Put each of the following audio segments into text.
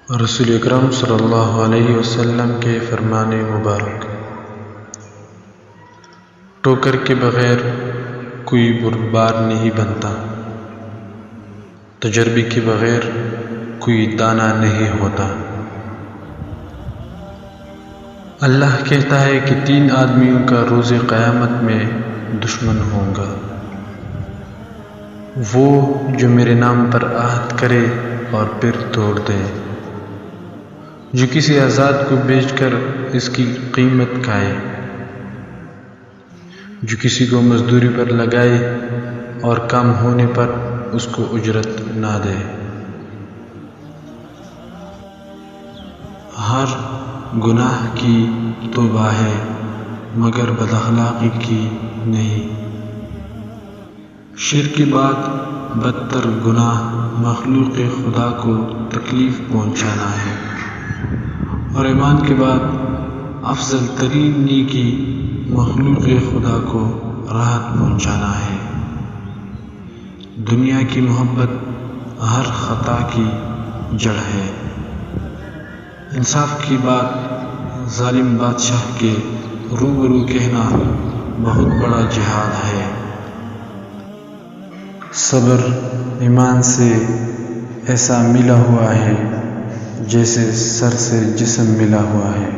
رسول اکرم صلی اللہ علیہ وسلم کے فرمان مبارک: ٹوکر کے بغیر کوئی بردبار نہیں بنتا، تجربے کے بغیر کوئی دانہ نہیں ہوتا۔ اللہ کہتا ہے کہ 3 آدمیوں کا روز قیامت میں دشمن ہوں گا: وہ جو میرے نام پر عہد کرے اور پھر توڑ دے، جو کسی آزاد کو بیچ کر اس کی قیمت کھائے، جو کسی کو مزدوری پر لگائے اور کام ہونے پر اس کو اجرت نہ دے۔ ہر گناہ کی توبہ ہے مگر بد اخلاقی کی نہیں۔ شرک کے بعد بدتر گناہ مخلوق خدا کو تکلیف پہنچانا ہے، اور ایمان کے بعد افضل ترین نیکی مخلوق خدا کو راحت پہنچانا ہے۔ دنیا کی محبت ہر خطا کی جڑ ہے۔ انصاف کی بات ظالم بادشاہ کے روبرو کہنا بہت بڑا جہاد ہے۔ صبر ایمان سے ایسا ملا ہوا ہے جیسے سر سے جسم ملا ہوا ہے،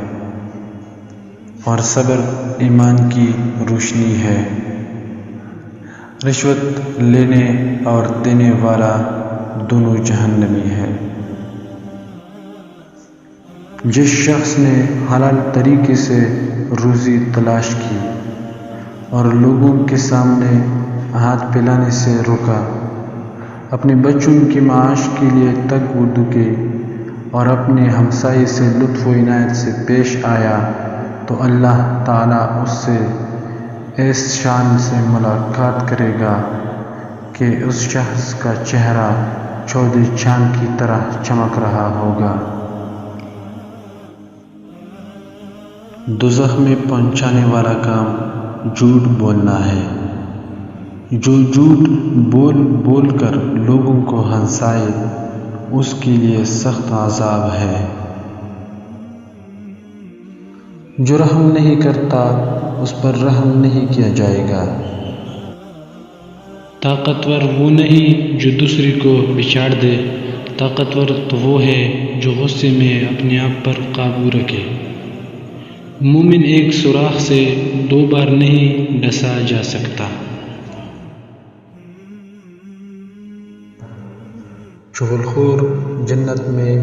اور صبر ایمان کی روشنی ہے۔ رشوت لینے اور دینے والا دونوں جہنمی ہے۔ جس شخص نے حلال طریقے سے روزی تلاش کی اور لوگوں کے سامنے ہاتھ پھیلانے سے روکا، اپنے بچوں کی معاش کے لیے تگ و دو کی اور اپنے ہمسائے سے لطف و عنایت سے پیش آیا، تو اللہ تعالیٰ اس سے اس شان سے ملاقات کرے گا کہ اس شخص کا چہرہ چودھے چاند کی طرح چمک رہا ہوگا۔ دوزخ میں پہنچانے والا کام جھوٹ بولنا ہے۔ جو جھوٹ بول بول کر لوگوں کو ہنسائے، اس کے لیے سخت عذاب ہے۔ جو رحم نہیں کرتا اس پر رحم نہیں کیا جائے گا۔ طاقتور وہ نہیں جو دوسرے کو بچاڑ دے، طاقتور تو وہ ہے جو غصے میں اپنے آپ پر قابو رکھے۔ مومن ایک سوراخ سے 2 بار نہیں ڈسا جا سکتا۔ چغل خور جنت میں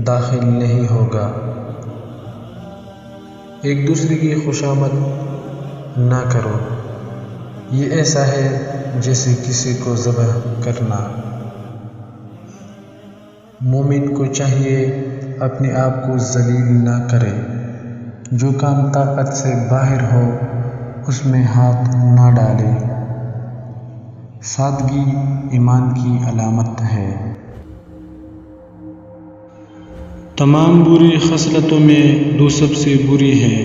داخل نہیں ہوگا۔ ایک دوسرے کی خوشامد نہ کرو، یہ ایسا ہے جیسے کسی کو ذبح کرنا۔ مومن کو چاہیے اپنے آپ کو ذلیل نہ کرے، جو کام طاقت سے باہر ہو اس میں ہاتھ نہ ڈالے۔ سادگی ایمان کی علامت ہے۔ تمام بری خصلتوں میں 2 سب سے بری ہے: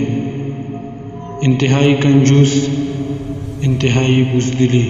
انتہائی کنجوس، انتہائی بزدلی۔